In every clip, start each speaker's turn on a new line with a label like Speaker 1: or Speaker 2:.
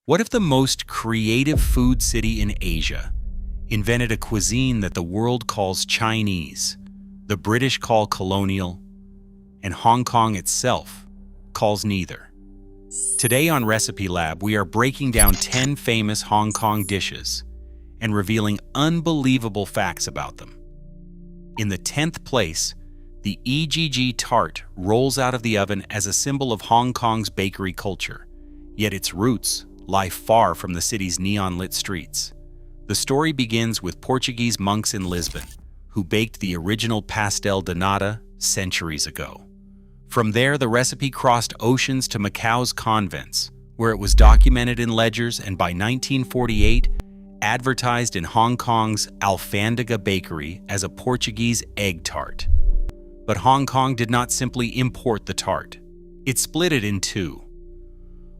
Speaker 1: What if the most creative food city in Asia invented a cuisine that the world calls Chinese, the British call colonial, and Hong Kong itself calls neither? Today on Recipe Lab, we are breaking down 10 famous Hong Kong dishes and revealing unbelievable facts about them. In the 10th place, the EGG tart rolls out of the oven as a symbol of Hong Kong's bakery culture, yet its roots lie far from the city's neon-lit streets. The story begins with Portuguese monks in Lisbon, who baked the original pastel de nata centuries ago. From there, the recipe crossed oceans to Macau's convents, where it was documented in ledgers and by 1948, advertised in Hong Kong's Alfândega bakery as a Portuguese egg tart. But Hong Kong did not simply import the tart. It split it in two.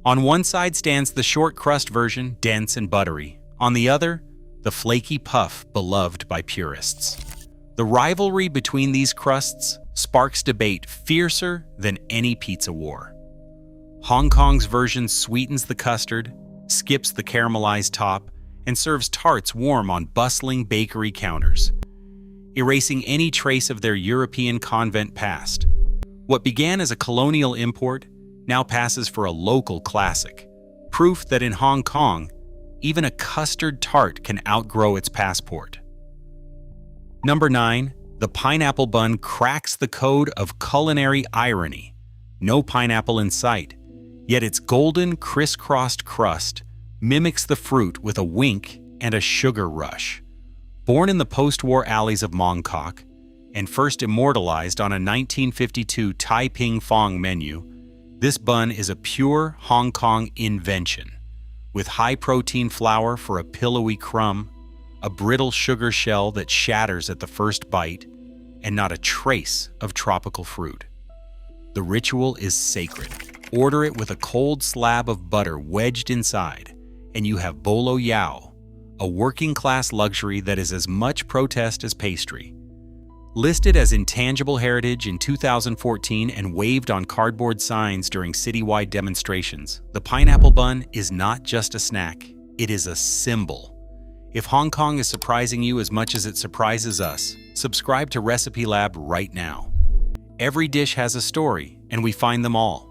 Speaker 1: On one side stands the short crust version, dense and buttery. On the other, the flaky puff beloved by purists. The rivalry between these crusts sparks debate fiercer than any pizza war. Hong Kong's version sweetens the custard, skips the caramelized top, and serves tarts warm on bustling bakery counters, erasing any trace of their European convent past. What began as a colonial import now passes for a local classic, proof that in Hong Kong, even a custard tart can outgrow its passport. Number 9. The pineapple bun cracks the code of culinary irony. No pineapple in sight, yet its golden, crisscrossed crust mimics the fruit with a wink and a sugar rush. Born in the post-war alleys of Mongkok and first immortalized on a 1952 Tai Ping Fong menu, this bun is a pure Hong Kong invention, with high-protein flour for a pillowy crumb, a brittle sugar shell that shatters at the first bite, and not a trace of tropical fruit. The ritual is sacred. Order it with a cold slab of butter wedged inside, and you have bolo yao, a working-class luxury that is as much protest as pastry. Listed as intangible heritage in 2014 and waved on cardboard signs during citywide demonstrations, the pineapple bun is not just a snack, it is a symbol. If Hong Kong is surprising you as much as it surprises us, subscribe to Recipe Lab right now. Every dish has a story, and we find them all.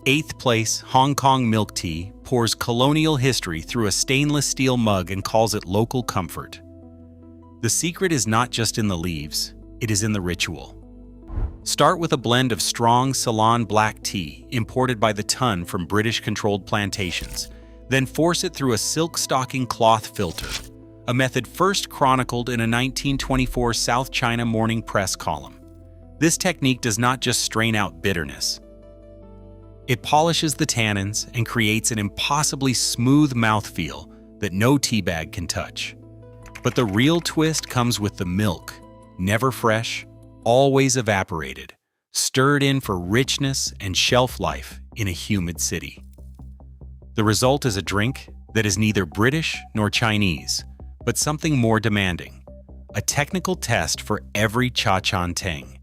Speaker 1: 8th place, Hong Kong milk tea pours colonial history through a stainless steel mug and calls it local comfort. The secret is not just in the leaves, it is in the ritual. Start with a blend of strong Ceylon black tea imported by the ton from British-controlled plantations, then force it through a silk-stocking cloth filter, a method first chronicled in a 1924 South China Morning Press column. This technique does not just strain out bitterness. It polishes the tannins and creates an impossibly smooth mouthfeel that no tea bag can touch. But the real twist comes with the milk, never fresh, always evaporated, stirred in for richness and shelf life in a humid city. The result is a drink that is neither British nor Chinese, but something more demanding. A technical test for every cha-chan teng.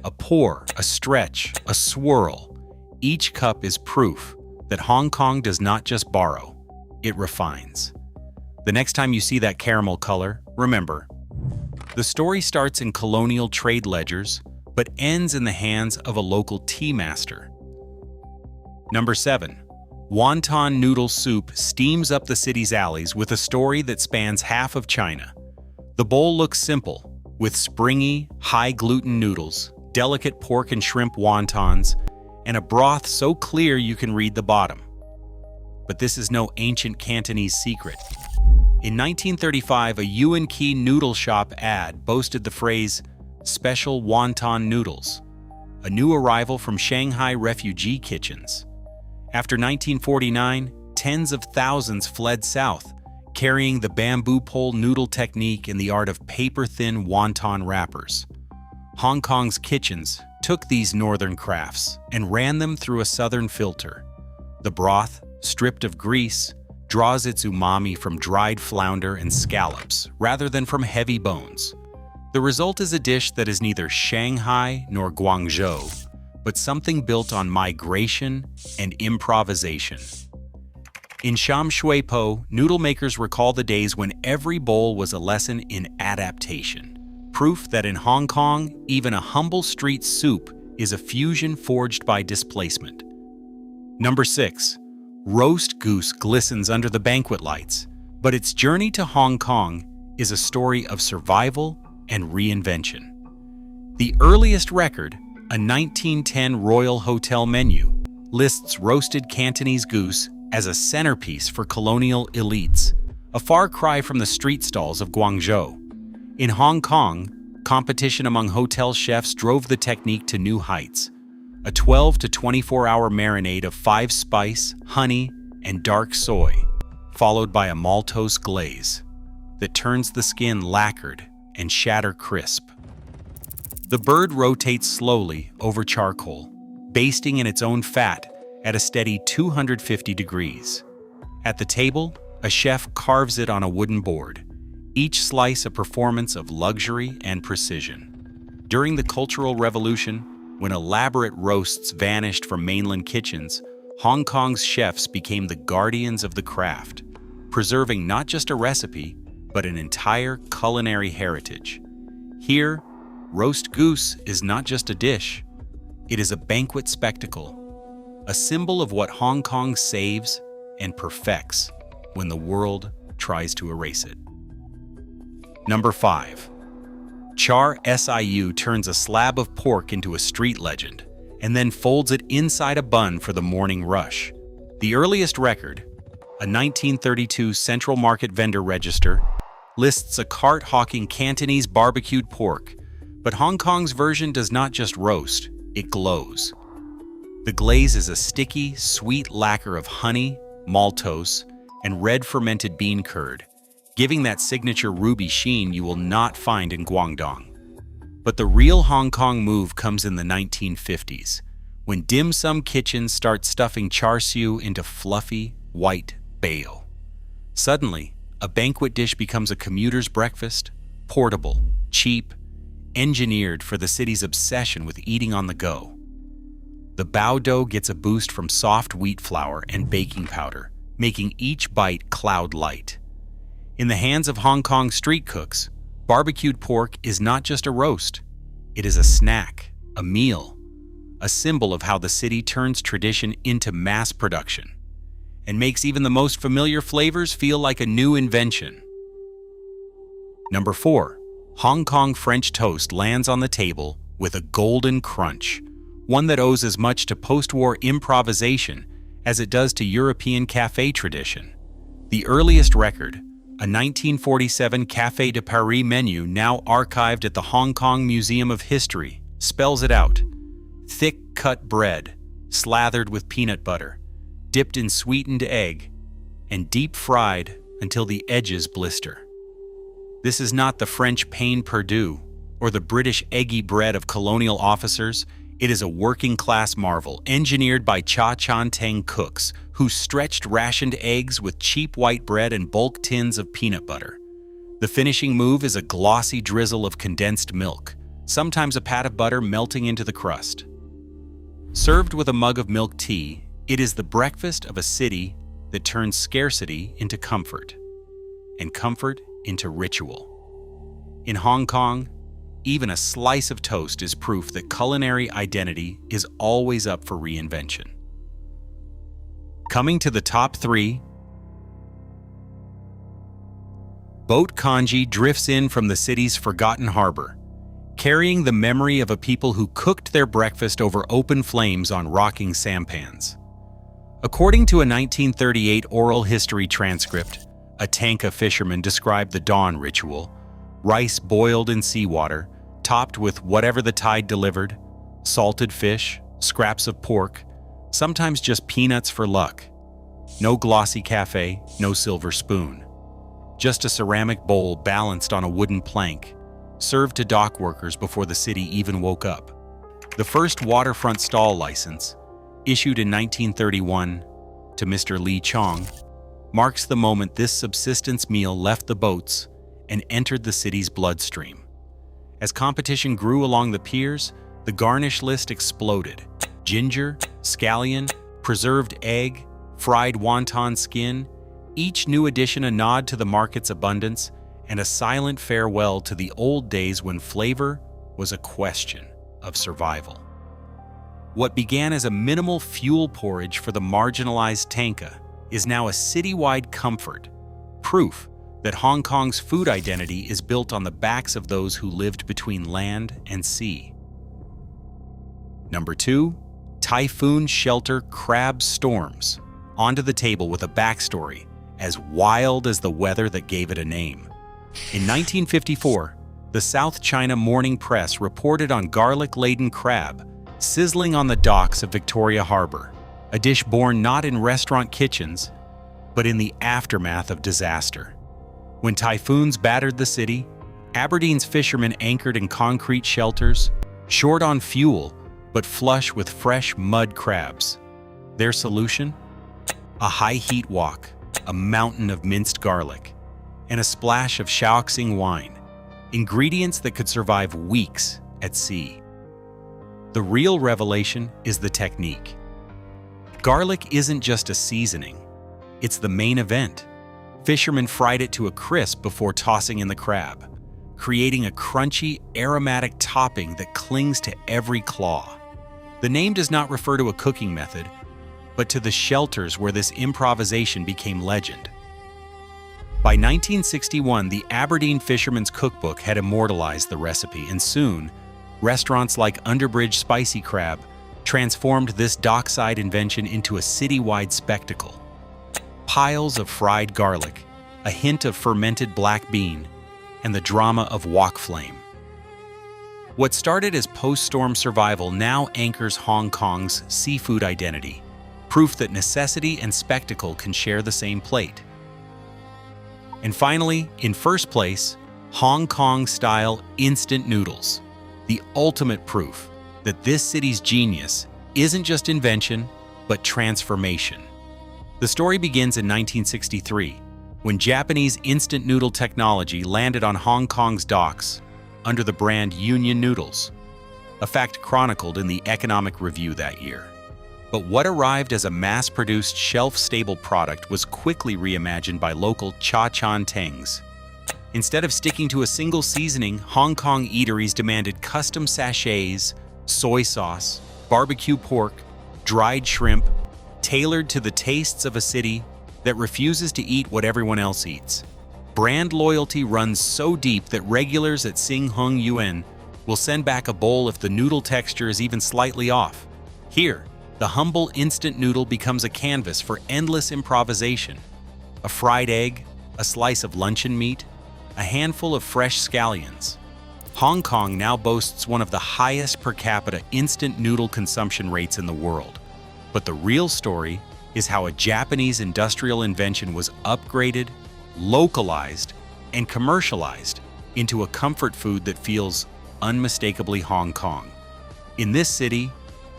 Speaker 1: A pour, a stretch, a swirl. Each cup is proof that Hong Kong does not just borrow, it refines. The next time you see that caramel color, remember, the story starts in colonial trade ledgers, but ends in the hands of a local tea master. Number 7. Wonton noodle soup steams up the city's alleys with a story that spans half of China. The bowl looks simple, with springy, high-gluten noodles, delicate pork and shrimp wontons, and a broth so clear you can read the bottom. But this is no ancient Cantonese secret. In 1935, a Yuan Key noodle shop ad boasted the phrase, "special wonton noodles," a new arrival from Shanghai refugee kitchens. After 1949, tens of thousands fled south, carrying the bamboo pole noodle technique and the art of paper-thin wonton wrappers. Hong Kong's kitchens took these northern crafts and ran them through a southern filter. The broth, stripped of grease, draws its umami from dried flounder and scallops rather than from heavy bones. The result is a dish that is neither Shanghai nor Guangzhou, but something built on migration and improvisation. In Sham Shui Po, noodle makers recall the days when every bowl was a lesson in adaptation. Proof that in Hong Kong, even a humble street soup is a fusion forged by displacement. Number 6. Roast goose glistens under the banquet lights, but its journey to Hong Kong is a story of survival and reinvention. The earliest record, a 1910 Royal Hotel menu, lists roasted Cantonese goose as a centerpiece for colonial elites, a far cry from the street stalls of Guangzhou. In Hong Kong, competition among hotel chefs drove the technique to new heights. A 12 to 24-hour marinade of 5-spice, honey, and dark soy, followed by a maltose glaze that turns the skin lacquered and shatter crisp. The bird rotates slowly over charcoal, basting in its own fat at a steady 250 degrees. At the table, a chef carves it on a wooden board, each slice a performance of luxury and precision. During the Cultural Revolution, when elaborate roasts vanished from mainland kitchens, Hong Kong's chefs became the guardians of the craft, preserving not just a recipe, but an entire culinary heritage. Here, roast goose is not just a dish, it is a banquet spectacle, a symbol of what Hong Kong saves and perfects when the world tries to erase it. Number 5. Char Siu turns a slab of pork into a street legend, and then folds it inside a bun for the morning rush. The earliest record, a 1932 Central Market vendor register, lists a cart hawking Cantonese barbecued pork, but Hong Kong's version does not just roast, it glows. The glaze is a sticky, sweet lacquer of honey, maltose, and red fermented bean curd, giving that signature ruby sheen you will not find in Guangdong. But the real Hong Kong move comes in the 1950s, when dim sum kitchens start stuffing char siu into fluffy, white bale. Suddenly, a banquet dish becomes a commuter's breakfast, portable, cheap, engineered for the city's obsession with eating on the go. The bao dough gets a boost from soft wheat flour and baking powder, making each bite cloud light. In the hands of Hong Kong street cooks, barbecued pork is not just a roast, it is a snack, a meal, a symbol of how the city turns tradition into mass production and makes even the most familiar flavors feel like a new invention. Number 4. Hong Kong French toast lands on the table with a golden crunch, one that owes as much to post-war improvisation as it does to European café tradition. The earliest record, a 1947 Café de Paris menu now archived at the Hong Kong Museum of History, spells it out. Thick cut bread, slathered with peanut butter, dipped in sweetened egg, and deep fried until the edges blister. This is not the French pain perdu or the British eggy bread of colonial officers. It is a working-class marvel engineered by Cha Chan Teng cooks who stretched rationed eggs with cheap white bread and bulk tins of peanut butter. The finishing move is a glossy drizzle of condensed milk, sometimes a pat of butter melting into the crust. Served with a mug of milk tea, it is the breakfast of a city that turns scarcity into comfort, and comfort into ritual. In Hong Kong, even a slice of toast is proof that culinary identity is always up for reinvention. Coming to the top 3, boat congee drifts in from the city's forgotten harbor, carrying the memory of a people who cooked their breakfast over open flames on rocking sampans. According to a 1938 oral history transcript, a Tanka fisherman described the dawn ritual: rice boiled in seawater, topped with whatever the tide delivered, salted fish, scraps of pork, sometimes just peanuts for luck. No glossy cafe, no silver spoon. Just a ceramic bowl balanced on a wooden plank, served to dock workers before the city even woke up. The first waterfront stall license, issued in 1931 to Mr. Lee Chong, marks the moment this subsistence meal left the boats and entered the city's bloodstream. As competition grew along the piers, the garnish list exploded. Ginger, scallion, preserved egg, fried wonton skin, each new addition a nod to the market's abundance and a silent farewell to the old days when flavor was a question of survival. What began as a minimal fuel porridge for the marginalized tanka is now a citywide comfort, proof that Hong Kong's food identity is built on the backs of those who lived between land and sea. Number 2, typhoon shelter crab storms, onto the table with a backstory as wild as the weather that gave it a name. In 1954, the South China Morning Press reported on garlic-laden crab sizzling on the docks of Victoria Harbor, a dish born not in restaurant kitchens, but in the aftermath of disaster. When typhoons battered the city, Aberdeen's fishermen anchored in concrete shelters, short on fuel, but flush with fresh mud crabs. Their solution? A high-heat wok, a mountain of minced garlic, and a splash of Shaoxing wine, ingredients that could survive weeks at sea. The real revelation is the technique. Garlic isn't just a seasoning, it's the main event. Fishermen fried it to a crisp before tossing in the crab, creating a crunchy, aromatic topping that clings to every claw. The name does not refer to a cooking method, but to the shelters where this improvisation became legend. By 1961, the Aberdeen Fisherman's Cookbook had immortalized the recipe, and soon, restaurants like Underbridge Spicy Crab transformed this dockside invention into a citywide spectacle. Piles of fried garlic, a hint of fermented black bean, and the drama of wok flame. What started as post-storm survival now anchors Hong Kong's seafood identity, proof that necessity and spectacle can share the same plate. And finally, in first place, Hong Kong-style instant noodles, the ultimate proof that this city's genius isn't just invention, but transformation. The story begins in 1963, when Japanese instant noodle technology landed on Hong Kong's docks under the brand Union Noodles, a fact chronicled in the Economic Review that year. But what arrived as a mass-produced, shelf-stable product was quickly reimagined by local Cha Chan Tengs. Instead of sticking to a single seasoning, Hong Kong eateries demanded custom sachets, soy sauce, barbecue pork, dried shrimp, tailored to the tastes of a city that refuses to eat what everyone else eats. Brand loyalty runs so deep that regulars at Sing Hung Yuan will send back a bowl if the noodle texture is even slightly off. Here, the humble instant noodle becomes a canvas for endless improvisation. A fried egg, a slice of luncheon meat, a handful of fresh scallions. Hong Kong now boasts one of the highest per capita instant noodle consumption rates in the world. But the real story is how a Japanese industrial invention was upgraded, localized, and commercialized into a comfort food that feels unmistakably Hong Kong. In this city,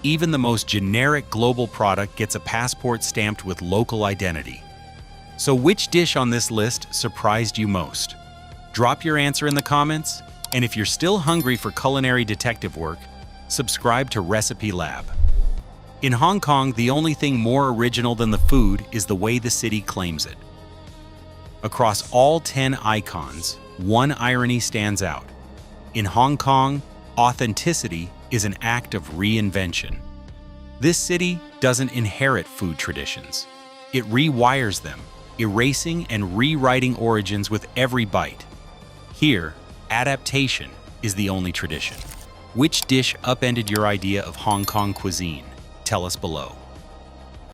Speaker 1: even the most generic global product gets a passport stamped with local identity. So which dish on this list surprised you most? Drop your answer in the comments, and if you're still hungry for culinary detective work, subscribe to Recipe Lab. In Hong Kong, the only thing more original than the food is the way the city claims it. Across all 10 icons, one irony stands out. In Hong Kong, authenticity is an act of reinvention. This city doesn't inherit food traditions. It rewires them, erasing and rewriting origins with every bite. Here, adaptation is the only tradition. Which dish upended your idea of Hong Kong cuisine? Tell us below.